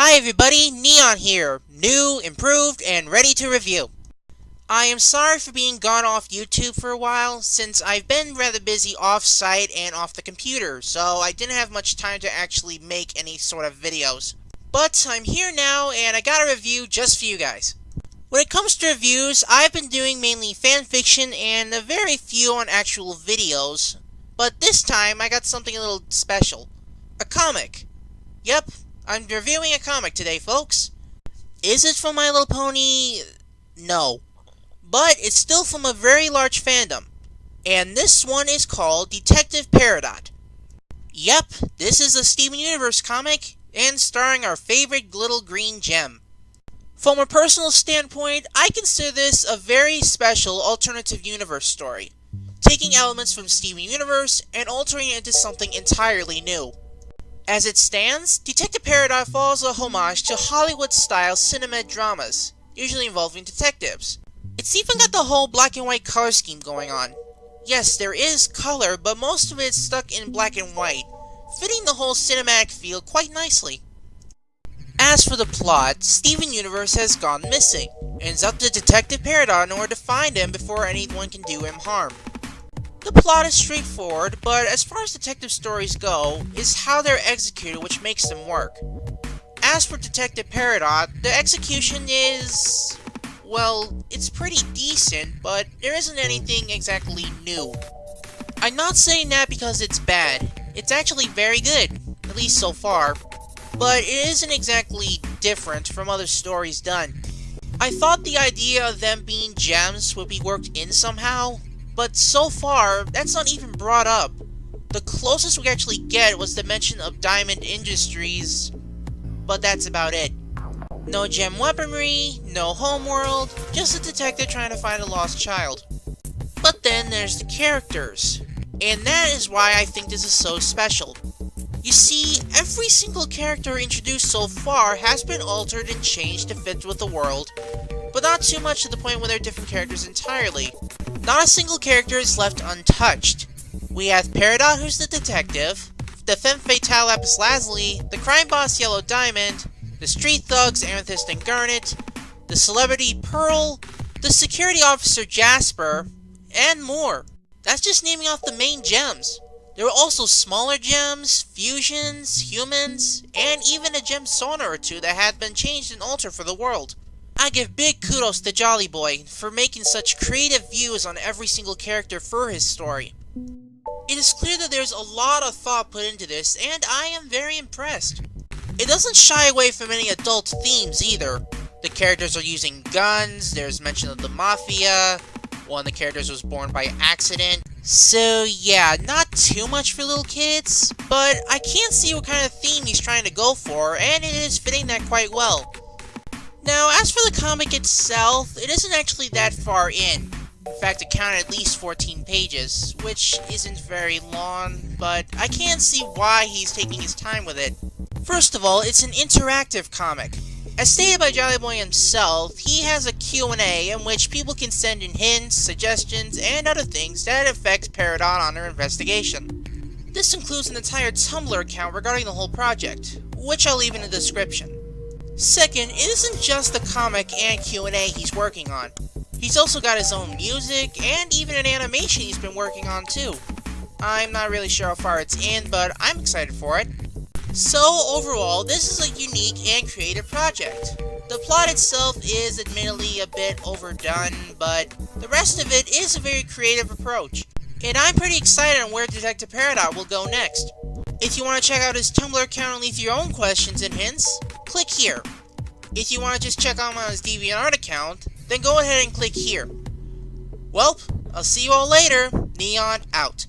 Hi everybody, Neon here, new, improved, and ready to review. I am sorry for being gone off YouTube for a while, since I've been rather busy off-site and off the computer, so I didn't have much time to actually make any sort of videos. But I'm here now, and I got a review just for you guys. When it comes to reviews, I've been doing mainly fanfiction and a very few on actual videos, but this time I got something a little special. A comic. Yep. I'm reviewing a comic today, folks. Is it from My Little Pony? No. But it's still from a very large fandom. And this one is called Detective Peridot. Yep, this is a Steven Universe comic, and starring our favorite little green gem. From a personal standpoint, I consider this a very special alternative universe story, taking elements from Steven Universe and altering it into something entirely new. As it stands, Detective Peridot follows a homage to Hollywood-style cinema dramas, usually involving detectives. It's even got the whole black and white color scheme going on. Yes, there is color, but most of it's stuck in black and white, fitting the whole cinematic feel quite nicely. As for the plot, Steven Universe has gone missing, and it's up to Detective Peridot in order to find him before anyone can do him harm. The plot is straightforward, but as far as detective stories go, it's how they're executed which makes them work. As for Detective Peridot, the execution is... well, it's pretty decent, but there isn't anything exactly new. I'm not saying that because it's bad. It's actually very good, at least so far, but it isn't exactly different from other stories done. I thought the idea of them being gems would be worked in somehow, but so far, that's not even brought up. The closest we actually get was the mention of Diamond Industries, but that's about it. No gem weaponry, no homeworld, just a detective trying to find a lost child. But then there's the characters, and that is why I think this is so special. You see, every single character introduced so far has been altered and changed to fit with the world, but not too much to the point where they're different characters entirely. Not a single character is left untouched. We have Peridot, who's the detective, the femme fatale Lapis Lazuli, the crime boss Yellow Diamond, the street thugs Amethyst and Garnet, the celebrity Pearl, the security officer Jasper, and more. That's just naming off the main gems. There are also smaller gems, fusions, humans, and even a gem sauna or two that had been changed and altered for the world. I give big kudos to Jolly Boy for making such creative views on every single character for his story. It is clear that there's a lot of thought put into this, and I am very impressed. It doesn't shy away from any adult themes either. The characters are using guns, there's mention of the Mafia, one of the characters was born by accident. So yeah, not too much for little kids, but I can't see what kind of theme he's trying to go for, and it is fitting that quite well. Now, as for the comic itself, it isn't actually that far in. In fact, it counted at least 14 pages, which isn't very long, but I can't see why he's taking his time with it. First of all, it's an interactive comic. As stated by Jolly Boy himself, he has a Q&A in which people can send in hints, suggestions, and other things that affect Peridot on their investigation. This includes an entire Tumblr account regarding the whole project, which I'll leave in the description. Second, it isn't just the comic and Q&A he's working on. He's also got his own music, and even an animation he's been working on too. I'm not really sure how far it's in, but I'm excited for it. So, overall, this is a unique and creative project. The plot itself is admittedly a bit overdone, but the rest of it is a very creative approach. And I'm pretty excited on where Detective Peridot will go next. If you want to check out his Tumblr account and leave your own questions and hints, click here. If you want to just check out his DeviantArt account, then go ahead and click here. Well, I'll see you all later. Neon out.